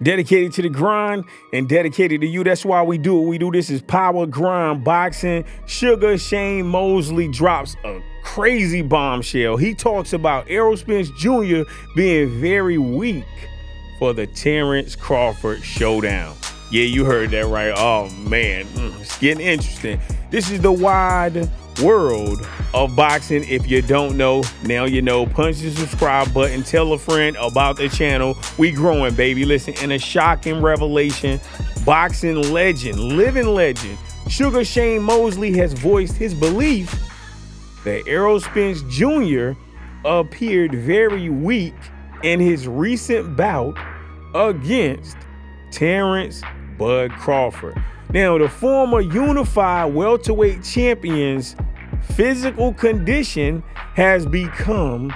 Dedicated to the grind and dedicated to you. That's why we do what we do. This is Power Grind Boxing. Sugar Shane Mosley drops a crazy bombshell. He talks about Errol Spence Jr. being very weak for the Terence Crawford showdown. Yeah, you heard that right. Oh, man, it's getting interesting. This is the wide world of boxing. If you don't know, now you know. Punch the subscribe button. Tell a friend about the channel. We growing, baby. Listen, in a shocking revelation, boxing legend, living legend, Sugar Shane Mosley has voiced his belief that Errol Spence Jr. appeared very weak in his recent bout against Terence Bud Crawford. Now, the former unified welterweight champion's physical condition has become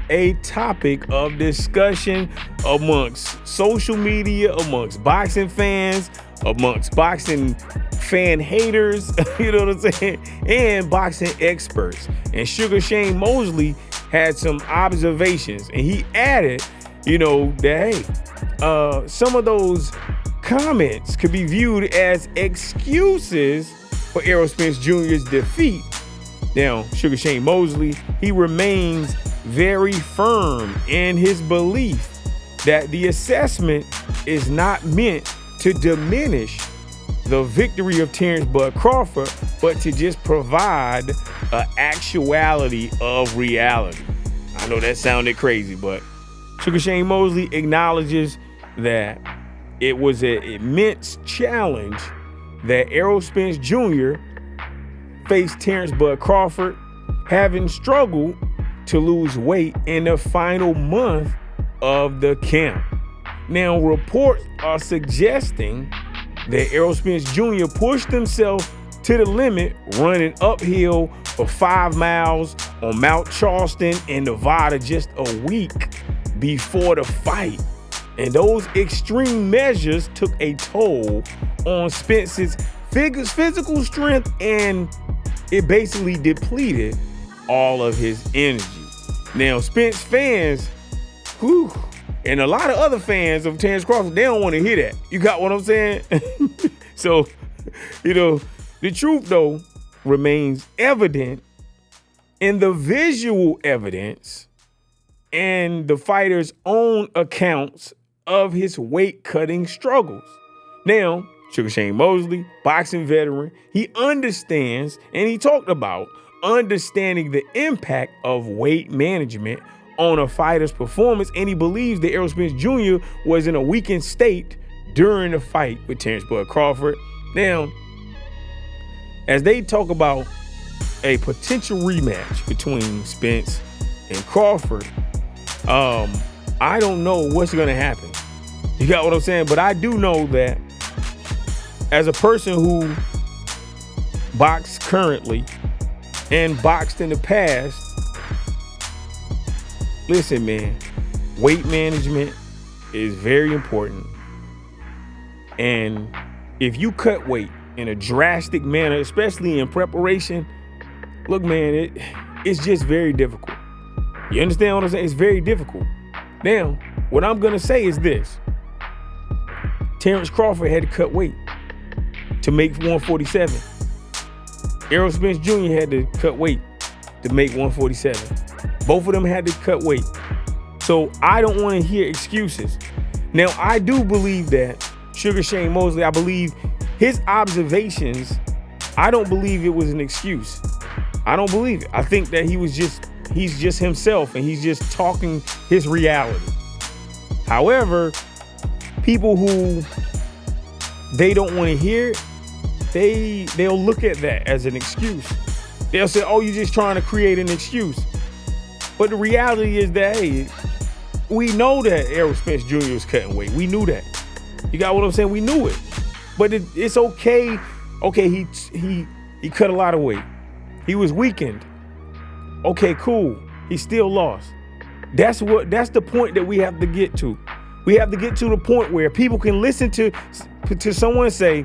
a topic of discussion amongst social media, amongst boxing fans, amongst boxing fan haters, you know what I'm saying, and boxing experts. And Sugar Shane Mosley had some observations, and he added, that, hey, some of those comments could be viewed as excuses for Errol Spence Jr.'s defeat. Now, Sugar Shane Mosley, he remains very firm in his belief that the assessment is not meant to diminish the victory of Terence Bud Crawford, but to just provide an actuality of reality. I know that sounded crazy, but Sugar Shane Mosley acknowledges that it was an immense challenge that Errol Spence Jr. faced Terence Bud Crawford, having struggled to lose weight in the final month of the camp. Now, reports are suggesting that Errol Spence Jr. pushed himself to the limit, running uphill for 5 miles on Mount Charleston in Nevada just a week before the fight. And those extreme measures took a toll on Spence's physical strength, and it basically depleted all of his energy. Now, Spence fans, and a lot of other fans of Terence Crawford, they don't want to hear that. You got what I'm saying? So, the truth, though, remains evident in the visual evidence and the fighter's own accounts of his weight-cutting struggles. Now, Sugar Shane Mosley, boxing veteran, he understands, and he talked about understanding the impact of weight management on a fighter's performance, and he believes that Errol Spence Jr. was in a weakened state during the fight with Terence Bud Crawford. Now, as they talk about a potential rematch between Spence and Crawford, I don't know what's going to happen. You got what I'm saying? But I do know that as a person who boxed currently and boxed in the past, listen, man, weight management is very important. And if you cut weight in a drastic manner, especially in preparation, look, man, it's just very difficult. You understand what I'm saying? It's very difficult. Now, what I'm going to say is this. Terence Crawford had to cut weight to make 147. Errol Spence Jr. had to cut weight to make 147. Both of them had to cut weight. So I don't want to hear excuses. Now, I do believe that Sugar Shane Mosley, I believe his observations, I don't believe it was an excuse. I don't believe it. I think that he's just himself, and he's just talking his reality. However, people who they don't want to hear, they'll look at that as an excuse. They'll say, oh, you're just trying to create an excuse. But the reality is that, hey, we know that Errol Spence Jr. is cutting weight. We knew that. You got what I'm saying? We knew it. But it's okay. Okay, he cut a lot of weight. He was weakened. Okay, cool. He still lost. That's the point that we have to get to. We have to get to the point where people can listen to someone say,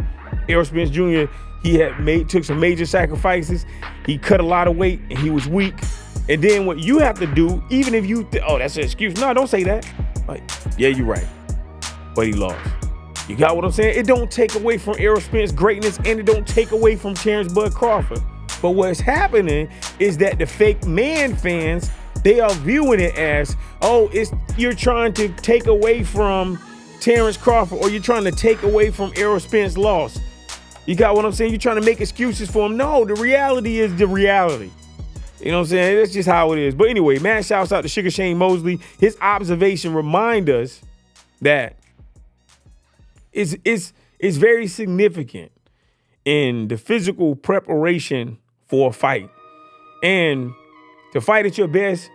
Errol Spence Jr., took some major sacrifices. He cut a lot of weight and he was weak. And then what you have to do, even if that's an excuse. No, don't say that. Like, yeah, you're right. but he lost. You got what I'm saying? It don't take away from Errol Spence's greatness, and it don't take away from Terence Bud Crawford. But what's happening is that the fake man fans, they are viewing it as, oh, you're trying to take away from Terence Crawford, or you're trying to take away from Errol Spence's loss. You got what I'm saying? You're trying to make excuses for him. No, the reality is the reality. You know what I'm saying? That's just how it is. But anyway, man, shouts out to Sugar Shane Mosley. His observation remind us that it's very significant in the physical preparation for a fight. And to fight at your best,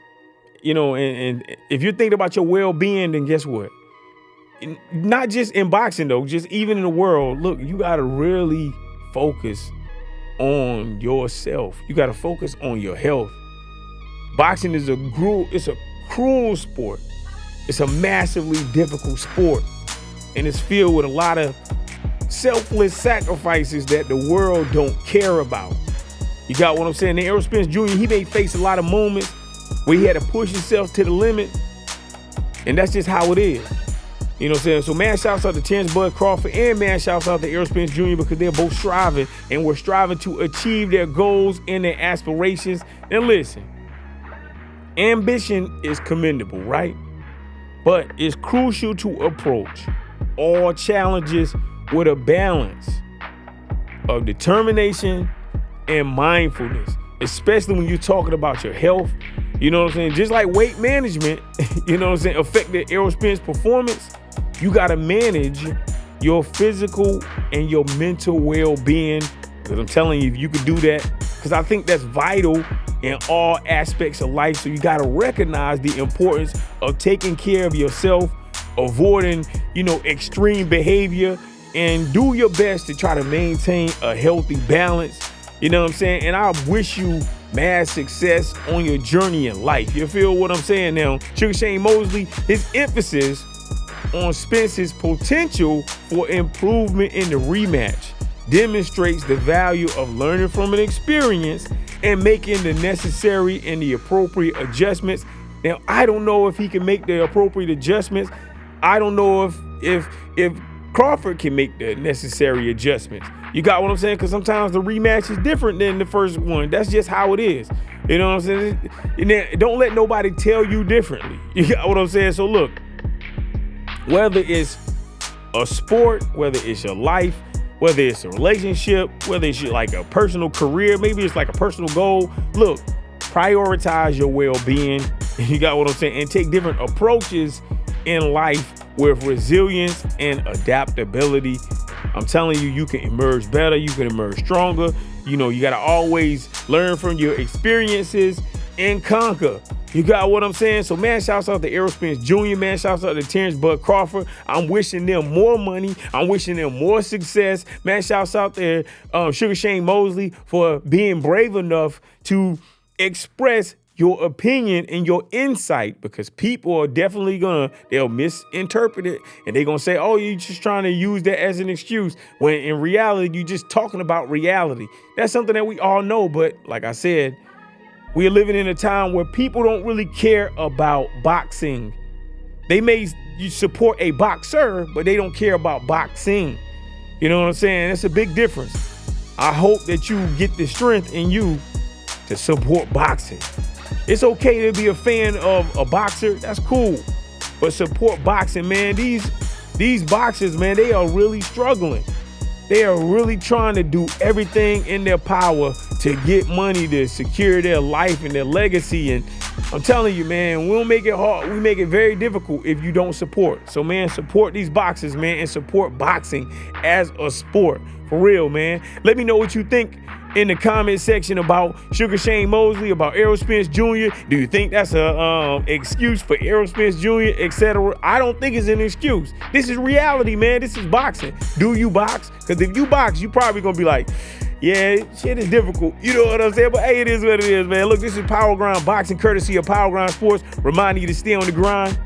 you know, and if you're thinking about your well-being, then guess what? Not just in boxing, though, just even in the world, look, you got to really focus on yourself. You got to focus on your health. Boxing is a cruel sport. It's a massively difficult sport. And it's filled with a lot of selfless sacrifices that the world don't care about. You got what I'm saying? And Errol Spence Jr., he may face a lot of moments where he had to push himself to the limit. And that's just how it is. You know what I'm saying? So man, shouts out to Terence Bud Crawford, and man, shouts out to Errol Spence Jr. because they're both striving, and we're striving to achieve their goals and their aspirations. And listen, ambition is commendable, right? But it's crucial to approach all challenges with a balance of determination and mindfulness, especially when you're talking about your health. You know what I'm saying? Just like weight management, you know what I'm saying, affected Errol Spence's performance. You got to manage your physical and your mental well-being. Because I'm telling you, if you could do that, because I think that's vital in all aspects of life. So you got to recognize the importance of taking care of yourself, avoiding, you know, extreme behavior, and do your best to try to maintain a healthy balance. You know what I'm saying? And I wish you mad success on your journey in life. You feel what I'm saying now? Sugar Shane Mosley, his emphasis on Spence's potential for improvement in the rematch demonstrates the value of learning from an experience and making the necessary and the appropriate adjustments. Now, I don't know if he can make the appropriate adjustments. I don't know if Crawford can make the necessary adjustments. You got what I'm saying? Because sometimes the rematch is different than the first one. That's just how it is. You know what I'm saying? And don't let nobody tell you differently. You got what I'm saying? So look, whether it's a sport, whether it's your life, whether it's a relationship, whether it's like a personal career, maybe it's like a personal goal, look, prioritize your well-being. You got what I'm saying? And take different approaches in life with resilience and adaptability. I'm telling you, you can emerge better. You can emerge stronger. You know, you got to always learn from your experiences and conquer. You got what I'm saying? So, man, shouts out to Errol Spence Jr., man. Shouts out to Terence Bud Crawford. I'm wishing them more money. I'm wishing them more success. Man, shouts out to Sugar Shane Mosley for being brave enough to express your opinion and your insight, because people are definitely they'll misinterpret it, and they're gonna say, oh, you're just trying to use that as an excuse, when in reality, you're just talking about reality. That's something that we all know, but like I said, we're living in a time where people don't really care about boxing. They may support a boxer, but they don't care about boxing. You know what I'm saying? That's a big difference. I hope that you get the strength in you to support boxing. It's okay to be a fan of a boxer. That's cool. But support boxing, man. These boxers, man, they are really struggling. They are really trying to do everything in their power to get money to secure their life and their legacy. And I'm telling you, man, we don't make it hard. We make it very difficult if you don't support. So, man, support these boxers, man, and support boxing as a sport. For real, man. Let me know what you think in the comment section about Sugar Shane Mosley, about Errol Spence Jr. Do you think that's a excuse for Errol Spence Jr., etc.? I don't think it's an excuse. This is reality, man. This is boxing. Do you box? Because if you box, you probably gonna be like, yeah, shit is difficult. You know what I'm saying? But hey, it is what it is, man. Look, this is Power Grind Boxing, courtesy of Power Grind Sports, reminding you to stay on the grind.